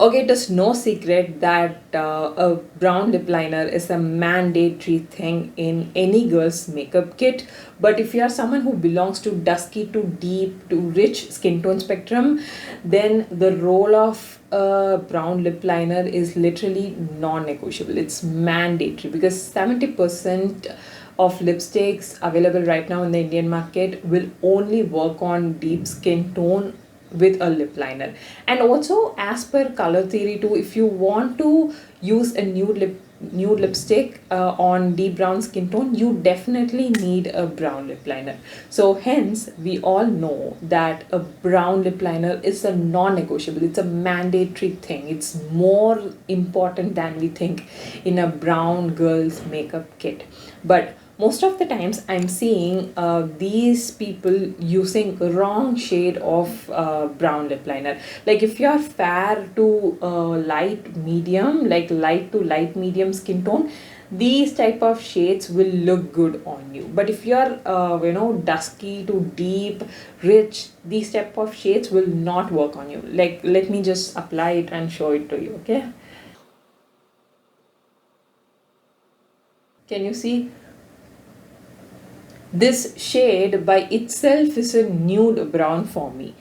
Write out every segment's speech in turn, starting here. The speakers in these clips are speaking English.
Okay, it is no secret that a brown lip liner is a mandatory thing in any girl's makeup kit. But if you are someone who belongs to dusky to deep to rich skin tone spectrum, then the role of a brown lip liner is literally non-negotiable. It's mandatory because 70% of lipsticks available right now in the Indian market will only work on deep skin tone with a lip liner. And also, as per color theory too, if you want to use a nude lipstick on deep brown skin tone, you definitely need a brown lip liner. So hence we all know that a brown lip liner is a non-negotiable, it's a mandatory thing, it's more important than we think in a brown girl's makeup kit. But most of the times I'm seeing these people using wrong shade of brown lip liner. Like if you're fair to light medium, like light to light medium skin tone, these type of shades will look good on you. But if you're dusky to deep rich, these type of shades will not work on you. Like let me just apply it and show it to you. Okay, can you see? This shade by itself is a nude brown for me.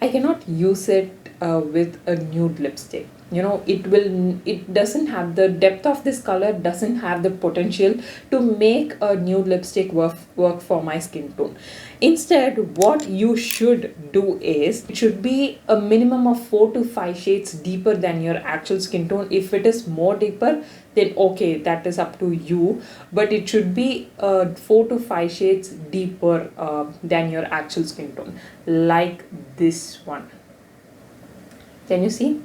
I cannot use it with a nude lipstick. It doesn't have the depth of this color, doesn't have the potential to make a nude lipstick work for my skin tone. Instead, what you should do is it should be a minimum of 4 to 5 shades deeper than your actual skin tone. If it is more deeper, then okay, that is up to you, but it should be 4 to 5 shades deeper than your actual skin tone, like this one. Can you see?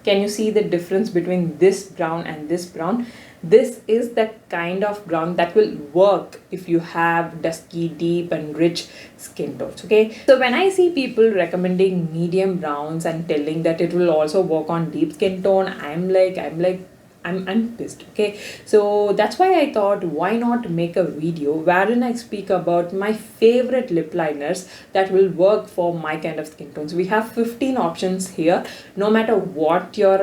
Can you see the difference between this brown and this brown? This is the kind of brown that will work if you have dusky, deep and rich skin tones. Okay, so when I see people recommending medium browns and telling that it will also work on deep skin tone, I'm pissed. Okay, so that's why I thought, why not make a video wherein I speak about my favorite lip liners that will work for my kind of skin tones. We have 15 options here. No matter what your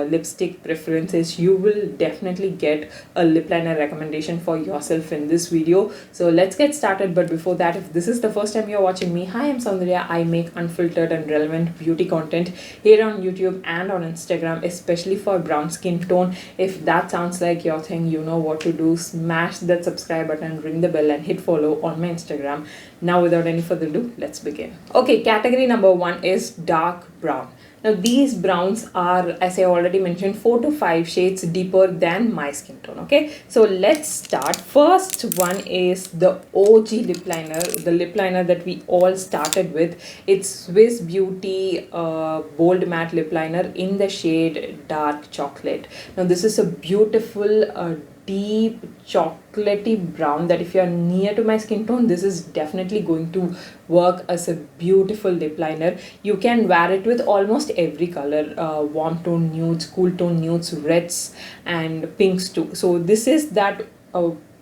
lipstick preference is, you will definitely get a lip liner recommendation for yourself in this video. So let's get started. But before that, if this is the first time you're watching me, hi, I'm Soundarya. I make unfiltered and relevant beauty content here on YouTube and on Instagram, especially for brown skin tone. If that sounds like your thing, you know what to do. Smash that subscribe button, ring the bell and hit follow on my Instagram. Now without any further ado, let's begin. Okay, category number 1 is dark brown. Now these browns are, as I already mentioned, 4 to 5 shades deeper than my skin tone. Okay, so let's start. First one is the OG lip liner, the lip liner that we all started with. It's Swiss Beauty Bold Matte Lip Liner in the shade Dark Chocolate. Now this is a beautiful deep chocolatey brown that if you are near to my skin tone, this is definitely going to work as a beautiful lip liner. You can wear it with almost every color, warm tone nudes, cool tone nudes, reds and pinks too. So this is that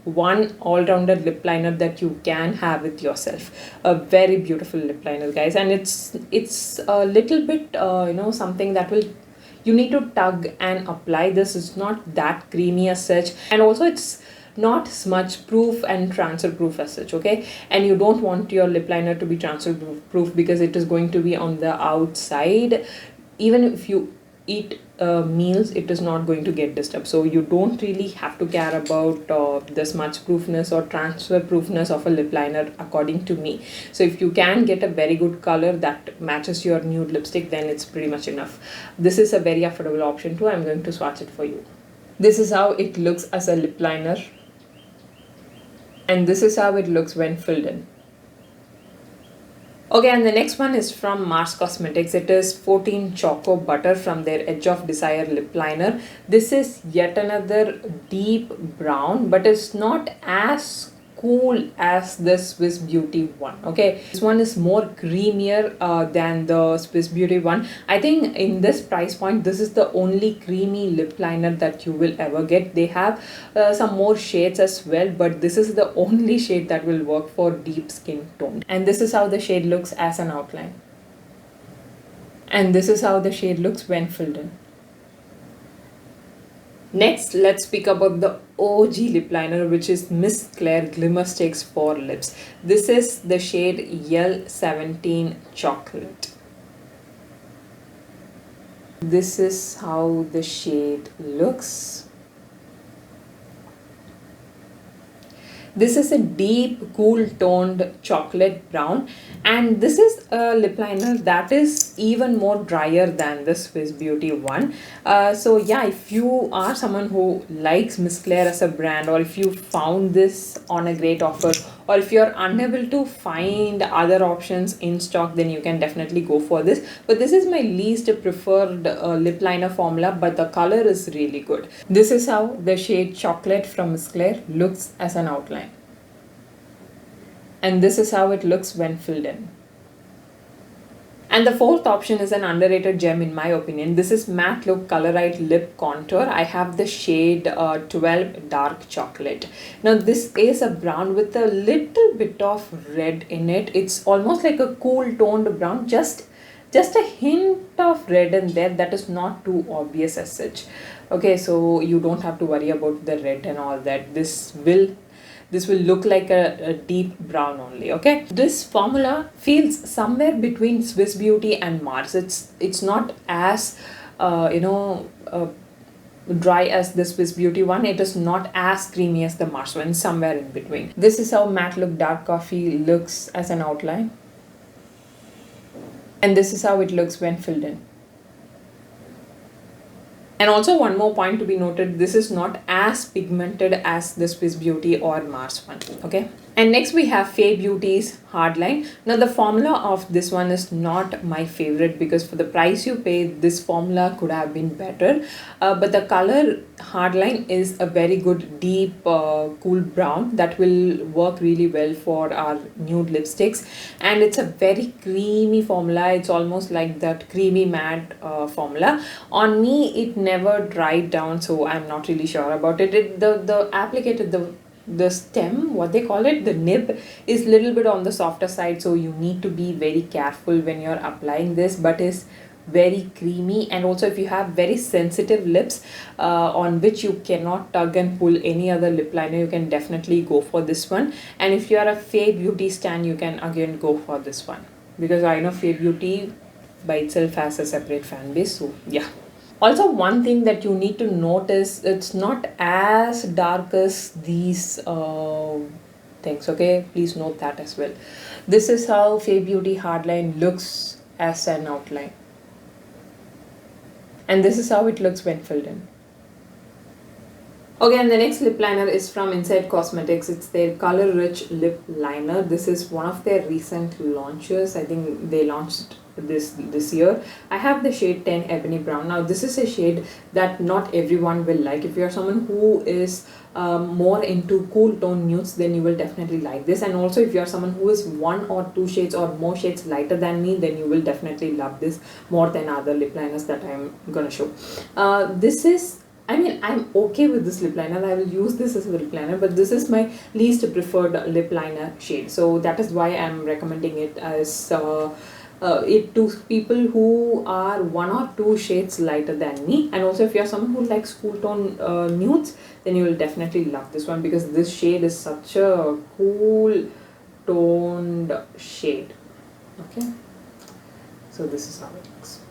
one all-rounder lip liner that you can have with yourself. A very beautiful lip liner, guys, and it's a little bit something that will, you need to tug and apply. This is not that creamy as such, and also it's not smudge proof and transfer proof as such. Okay, and you don't want your lip liner to be transfer proof because it is going to be on the outside. Even if you eat meals, it is not going to get disturbed, so you don't really have to care about the smudge proofness or transfer proofness of a lip liner, according to me. So if you can get a very good color that matches your nude lipstick, then it's pretty much enough. This is a very affordable option too. I'm going to swatch it for you. This is how it looks as a lip liner, and this is how it looks when filled in. Okay, and the next one is from Mars Cosmetics. It is 14 Choco Butter from their Edge of Desire lip liner. This is yet another deep brown, but it's not as cool as the Swiss Beauty one. Okay, this one is more creamier than the Swiss Beauty one. I think in this price point, this is the only creamy lip liner that you will ever get. They have some more shades as well, but this is the only shade that will work for deep skin tone. And this is how the shade looks as an outline, and this is how the shade looks when filled in. Next, let's speak about the OG lip liner, which is Miss Claire Glimmer Sticks for Lips. This is the shade L17 Chocolate. This is how the shade looks. This is a deep, cool toned chocolate brown, and this is a lip liner that is even more drier than the Swiss Beauty one. So yeah, if you are someone who likes Miss Claire as a brand, or if you found this on a great offer, or if you're unable to find other options in stock, then you can definitely go for this. But this is my least preferred lip liner formula, but the color is really good. This is how the shade Chocolate from Miss Claire looks as an outline. And this is how it looks when filled in. And the fourth option is an underrated gem in my opinion. This is Matte Look Colorite Lip Contour. I have the shade 12 Dark Chocolate. Now this is a brown with a little bit of red in it. It's almost like a cool toned brown, just a hint of red in there that is not too obvious as such. Okay, so you don't have to worry about the red and all that. This will look like a deep brown only. Okay, this formula feels somewhere between Swiss Beauty and Mars. It's not as dry as the Swiss Beauty one. It is not as creamy as the Mars one, somewhere in between. This is how Matte Look Dark Coffee looks as an outline, and this is how it looks when filled in. And also one more point to be noted, this is not as pigmented as the Swiss Beauty or Mars one. Okay. And next we have Faye Beauty's Hardline. Now the formula of this one is not my favorite because for the price you pay, this formula could have been better. But the color Hardline is a very good deep cool brown that will work really well for our nude lipsticks. And it's a very creamy formula. It's almost like that creamy matte formula. On me, it never dried down, so I'm not really sure about it. The applicator, the stem, what they call it, the nib, is little bit on the softer side, so you need to be very careful when you're applying this, but is very creamy. And also if you have very sensitive lips on which you cannot tug and pull any other lip liner, you can definitely go for this one. And if you are a Faye Beauty stan, you can again go for this one, because I know Faye Beauty by itself has a separate fan base. So yeah. Also, one thing that you need to notice, it's not as dark as these things. Okay, please note that as well. This is how Faye Beauty Hardline looks as an outline, and this is how it looks when filled in. Okay, and the next lip liner is from Inside Cosmetics. It's their Color Rich Lip Liner. This is one of their recent launches. I think they launched this year. I have the shade 10 Ebony Brown. Now this is a shade that not everyone will like. If you're someone who is more into cool tone nudes, then you will definitely like this. And also if you're someone who is 1 or 2 shades or more shades lighter than me, then you will definitely love this more than other lip liners that I'm gonna show. I'm okay with this lip liner. I will use this as a lip liner, but this is my least preferred lip liner shade. So that is why I'm recommending it as it to people who are 1 or 2 shades lighter than me. And also if you're someone who likes cool tone nudes, then you will definitely love this one, because this shade is such a cool toned shade. Okay, so this is how it looks.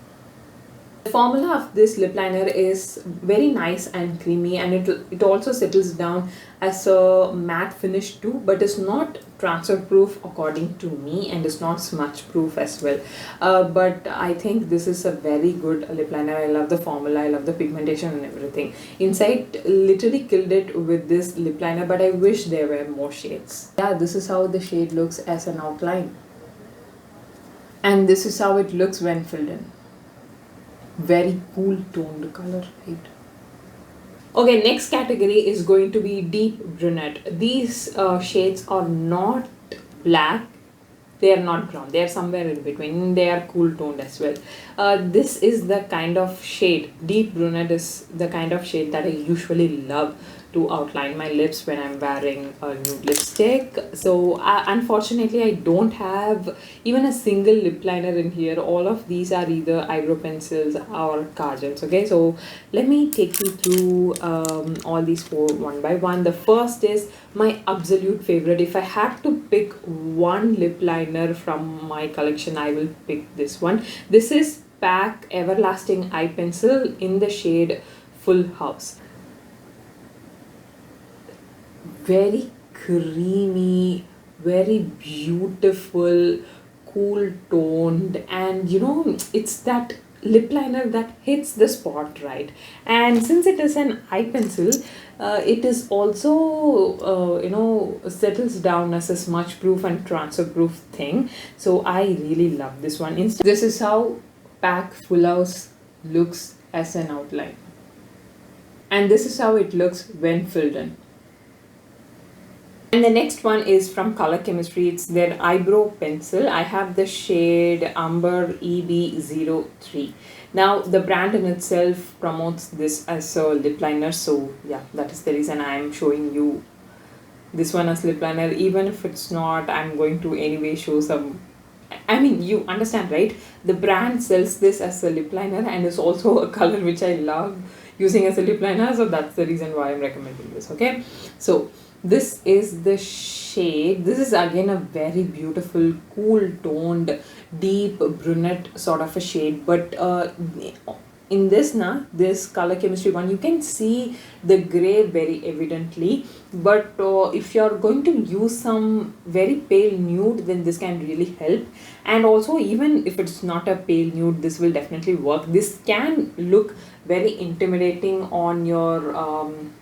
The formula of this lip liner is very nice and creamy, and it also settles down as a matte finish too, but it's not transfer proof according to me, and it's not smudge proof as well. But I think this is a very good lip liner. I love the formula, I love the pigmentation and everything. Inside literally killed it with this lip liner, but I wish there were more shades. Yeah, this is how the shade looks as an outline, and this is how it looks when filled in. Very cool toned color, right? Okay, next category is going to be Deep Brunette. These shades are not black, they are not brown, they are somewhere in between. They are cool toned as well. This is the kind of shade, Deep Brunette is the kind of shade that I usually love to outline my lips when I'm wearing a nude lipstick. So unfortunately, I don't have even a single lip liner in here. All of these are either eyebrow pencils or kajals. Okay, so let me take you through all these four one by one. The first is my absolute favorite. If I had to pick one lip liner from my collection, I will pick this one. This is Pack Everlasting Eye Pencil in the shade Full House. Very creamy, very beautiful, cool toned, and it's that lip liner that hits the spot right. And since it is an eye pencil, it is also settles down as a smudge proof and transfer proof thing. So I really love this one. This is how Pack Full House looks as an outline, and this is how it looks when filled in. And the next one is from Color Chemistry. It's their eyebrow pencil. I have the shade Umber EB03. Now, the brand in itself promotes this as a lip liner. So, yeah, that is the reason I'm showing you this one as lip liner. Even if it's not, I'm going to anyway show some. I mean, you understand, right? The brand sells this as a lip liner and it's also a color which I love using as a lip liner. So, that's the reason why I'm recommending this, okay? So, this is the shade. This is again a very beautiful, cool toned, deep brunette sort of a shade. But in this Color Chemistry one, you can see the gray very evidently. But if you're going to use some very pale nude, then this can really help. And also, even if it's not a pale nude, this will definitely work. This can look very intimidating on your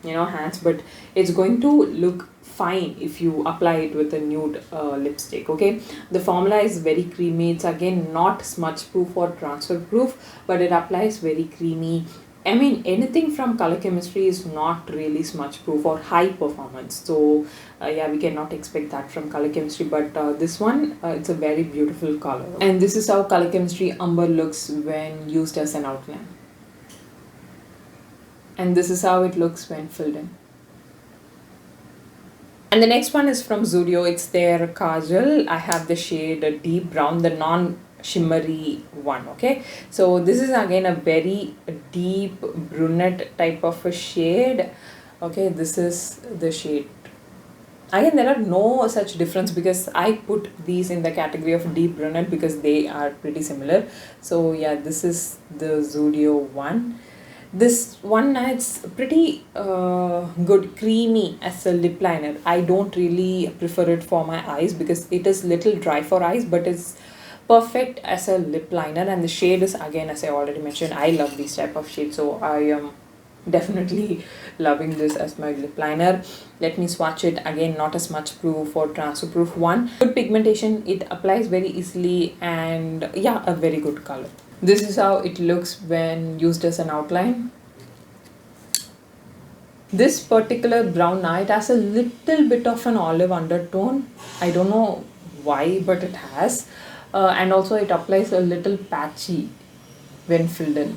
hands, but it's going to look fine if you apply it with a nude lipstick. Okay, the formula is very creamy. It's again not smudge proof or transfer proof, but it applies very creamy. I mean, anything from Color Chemistry is not really smudge proof or high performance. So yeah, we cannot expect that from Color Chemistry. But this one, it's a very beautiful color. And this is how Color Chemistry Umber looks when used as an outline. And this is how it looks when filled in. And the next one is from Zudio. It's their Kajal. I have the shade Deep Brown, the non-shimmery one, okay? So this is again a very deep brunette type of a shade. Okay, this is the shade. Again, there are no such difference because I put these in the category of deep brunette because they are pretty similar. So yeah, this is the Zudio one. This one, it's pretty good, creamy as a lip liner. I don't really prefer it for my eyes because it is little dry for eyes, but it's perfect as a lip liner. And the shade is, again, as I already mentioned, I love these type of shades, so I am definitely loving this as my lip liner. Let me swatch it. Again, not as much proof or transfer proof one. Good pigmentation, it applies very easily, and yeah, a very good color. This is how it looks when used as an outline. This particular brown eye, it has a little bit of an olive undertone. I don't know why, but it has. And also it applies a little patchy when filled in.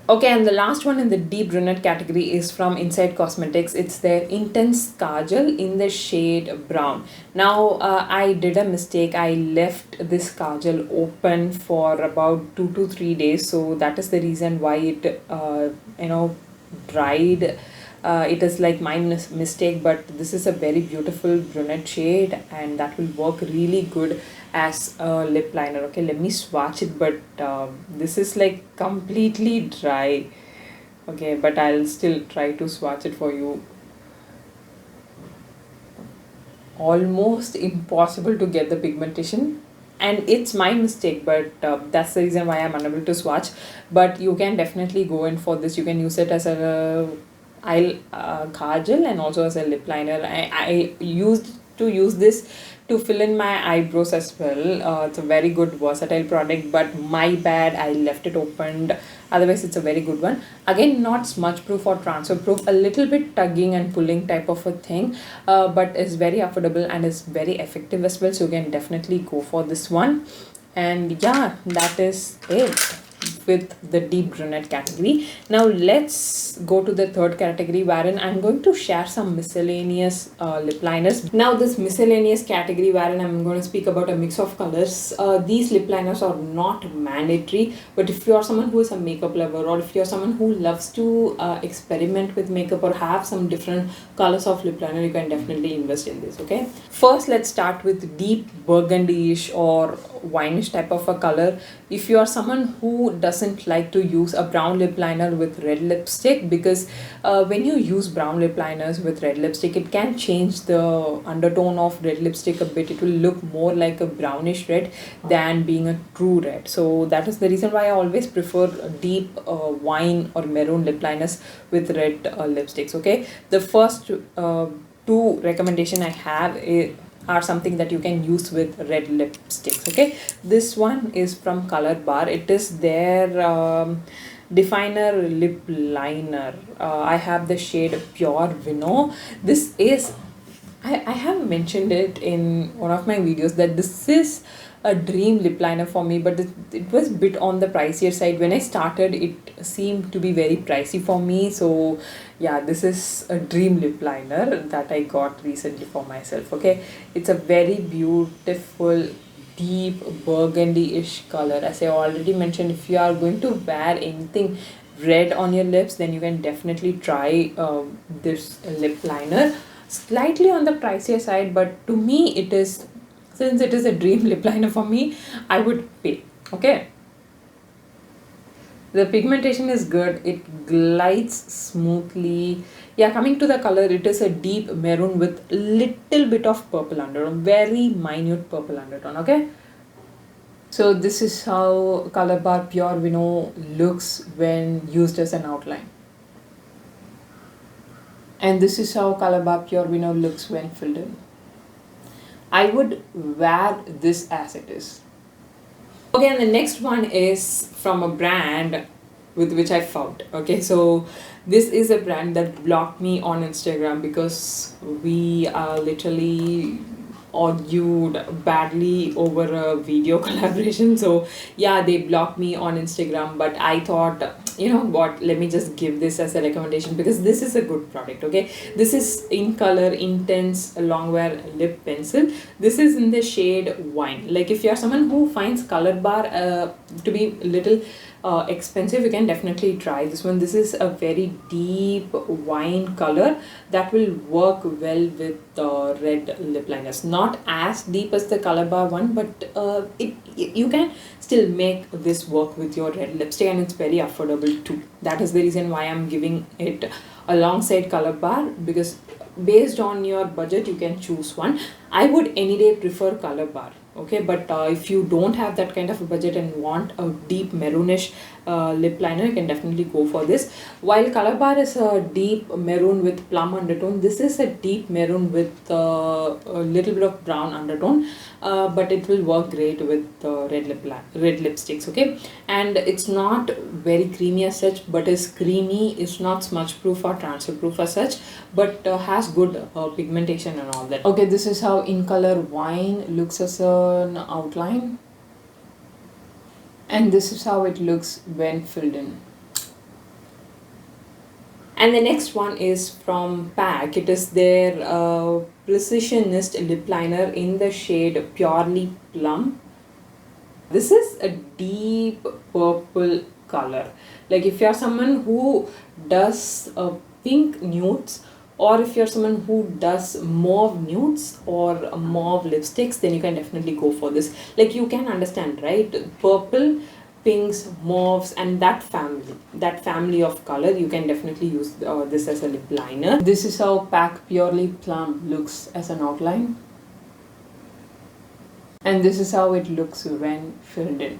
Okay, and the last one in the deep brunette category is from Inside Cosmetics. It's their Intense Kajal in the shade brown. Now, I did a mistake. I left this kajal open for about 2 to 3 days. So that is the reason why it, dried. It is like my mistake, but this is a very beautiful brunette shade and that will work really good as a lip liner. Okay, let me swatch it, but this is like completely dry. Okay, but I'll still try to swatch it for you. Almost impossible to get the pigmentation, and it's my mistake, but that's the reason why I'm unable to swatch. But you can definitely go in for this. You can use it as a kajal and also as a lip liner. I used to use this to fill in my eyebrows as well. It's a very good versatile product, but my bad, I left it opened. Otherwise, it's a very good one. Again, not smudge proof or transfer proof, a little bit tugging and pulling type of a thing, but it's very affordable and is very effective as well. So you can definitely go for this one. And yeah, that is it with the deep brunette category. Now let's go to the third category, wherein I'm going to share some miscellaneous lip liners. Now this miscellaneous category, wherein I'm going to speak about a mix of colors. These lip liners are not mandatory, but if you are someone who is a makeup lover, or if you're someone who loves to experiment with makeup or have some different colors of lip liner, you can definitely invest in this. Okay, first let's start with deep burgundy-ish or wineish type of a color. If you are someone who doesn't like to use a brown lip liner with red lipstick, because when you use brown lip liners with red lipstick, it can change the undertone of red lipstick a bit. It will look more like a brownish red than being a true red. So that is the reason why I always prefer deep wine or maroon lip liners with red lipsticks. Okay, the first two recommendation I have are something that you can use with red lipsticks. Okay, this one is from Color Bar. It is their definer lip liner. I have the shade Pure Vino. This is, I have mentioned it in one of my videos that this is a dream lip liner for me, but it was a bit on the pricier side. When I started, it seemed to be very pricey for me. So yeah, this is a dream lip liner that I got recently for myself. Okay, it's a very beautiful deep burgundy-ish color. As I already mentioned, if you are going to wear anything red on your lips, then you can definitely try this lip liner. Slightly on the pricier side, but to me it is, since it is a dream lip liner for me, I would pay. Okay, the pigmentation is good, it glides smoothly. Yeah, coming to the color, it is a deep maroon with little bit of purple undertone, very minute purple undertone. Okay, so this is how Color Bar Pure Vino looks when used as an outline, and this is how Color Bar Pure Vino looks when filled in. I would wear this as it is. Okay, and the next one is from a brand with which I found. Okay, so this is a brand that blocked me on Instagram because we literally argued badly over a video collaboration. So yeah, they blocked me on Instagram, but I thought, you know what, let me just give this as a recommendation because this is a good product. Okay, this is in color Intense Longwear Lip Pencil. This is in the shade Wine. Like, if you're someone who finds Color Bar to be little expensive, you can definitely try this one. This is a very deep wine color that will work well with red lip liners. Not as deep as the Color Bar one, but you can still make this work with your red lipstick, and it's very affordable too. That is the reason why I'm giving it alongside Color Bar, because based on your budget you can choose one. I would any day prefer Color Bar. Okay, but if you don't have that kind of a budget and want a deep maroonish lip liner, you can definitely go for this. While Color Bar is a deep maroon with plum undertone, this is a deep maroon with a little bit of brown undertone, but it will work great with red lipsticks. Okay, and it's not very creamy as such, but is creamy. It's not smudge proof or transfer proof as such, but has good pigmentation and all that. Okay, this is how In Color Wine looks as an outline, and this is how it looks when filled in. And the next one is from PAC. It is their Precisionist lip liner in the shade Purely Plum. This is a deep purple color. Like, if you're someone who does pink nudes, or if you're someone who does mauve nudes or mauve lipsticks, then you can definitely go for this. Like, you can understand, right? Purple, pinks, mauves, and that family of color, you can definitely use this as a lip liner. This is how PAC Purely Plum looks as an outline, and this is how it looks when filled in.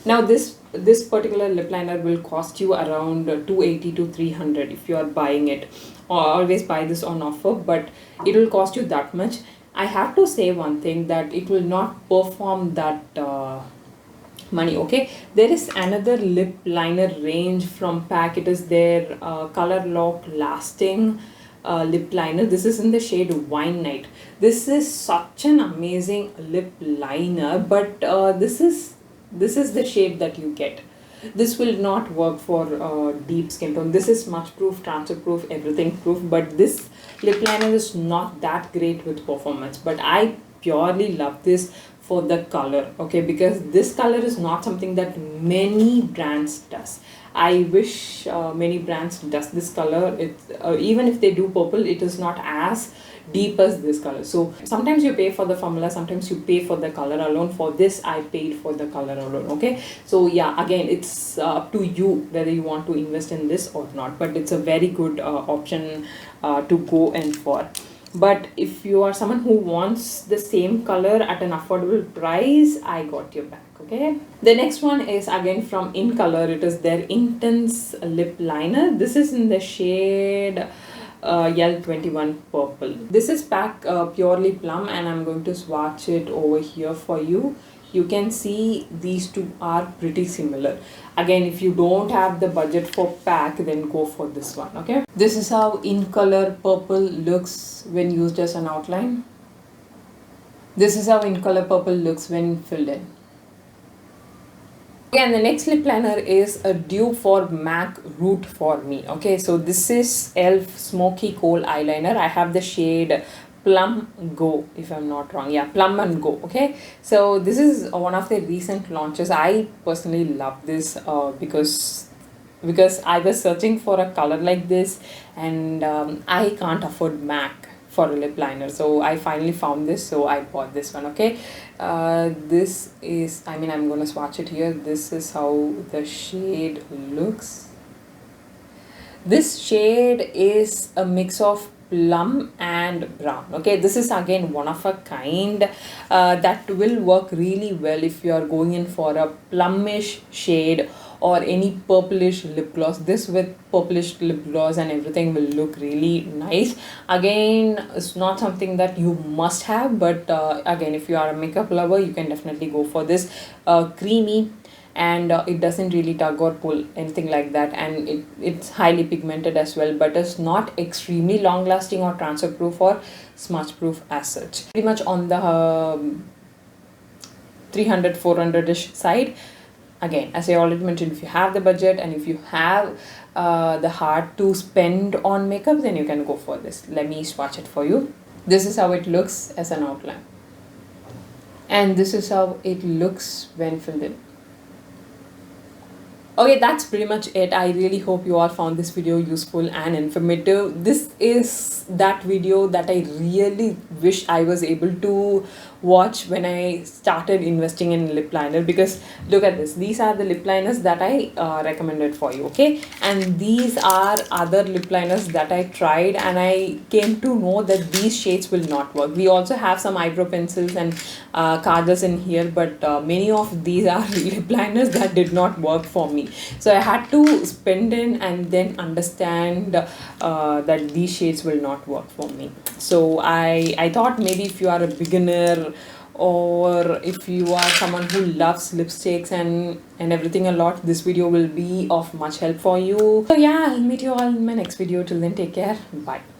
Now this particular lip liner will cost you around 280 to 300 if you are buying it. Always buy this on offer, but it will cost you that much. I have to say one thing, that it will not perform that money. Okay, there is another lip liner range from PAC. It is their Color Lock Lasting lip liner. This is in the shade Wine Night. This is such an amazing lip liner, but this is the shade that you get. This will not work for deep skin tone. This is smudge proof, transfer proof, everything proof, but this lip liner is not that great with performance. But I purely love this for the color, okay, because this color is not something that many brands does. I wish many brands does this color. It's even if they do purple, it is not as deep as this color. So sometimes you pay for the formula, sometimes you pay for the color alone. For this I paid for the color alone, okay. So yeah, again, it's up to you whether you want to invest in this or not, but it's a very good option to go in for. But if you are someone who wants the same color at an affordable price, I got your back, okay. The next one is again from In Color. It is their Intense Lip Liner. This is in the shade L21 Purple. This is pack Purely Plum, and I'm going to swatch it over here for you. You can see these two are pretty similar. Again, if you don't have the budget for pack, then go for this one, okay. This is how In Color Purple looks when used as an outline. This is how In Color Purple looks when filled in. Okay, and the next lip liner is a dupe for MAC Root for Me. Okay, so this is e.l.f. Smoky Coal Eyeliner. I have the shade Plum Go, if I'm not wrong. Yeah, Plum and Go. Okay, so this is one of the recent launches. I personally love this because I was searching for a color like this, and I can't afford MAC for a lip liner, so I finally found this, so I bought this one, okay. This is, I mean, I'm gonna swatch it here. This is how the shade looks. This shade is a mix of plum and brown, okay. This is again one of a kind that will work really well if you are going in for a plumish shade or any purplish lip gloss. This with purplish lip gloss and everything will look really nice. Again, it's not something that you must have, but again, if you are a makeup lover, you can definitely go for this. Creamy, and it doesn't really tug or pull anything like that, and it's highly pigmented as well, but it's not extremely long lasting or transfer proof or smudge proof as such. Pretty much on the 300-400ish side. Again, as I already mentioned, if you have the budget and if you have the heart to spend on makeup, then you can go for this. Let me swatch it for you. This is how it looks as an outline, and this is how it looks when filled in. Okay, that's pretty much it. I really hope you all found this video useful and informative. This is that video that I really wish I was able to watch when I started investing in lip liner, because look at this. These are the lip liners that I recommended for you, okay? And these are other lip liners that I tried, and I came to know that these shades will not work. We also have some eyebrow pencils and kajals in here, but many of these are lip liners that did not work for me. So I had to spend in and then understand that these shades will not work for me. So I thought maybe if you are a beginner, or if you are someone who loves lipsticks and everything a lot, this video will be of much help for you. So yeah, I'll meet you all in my next video. Till then, take care. Bye.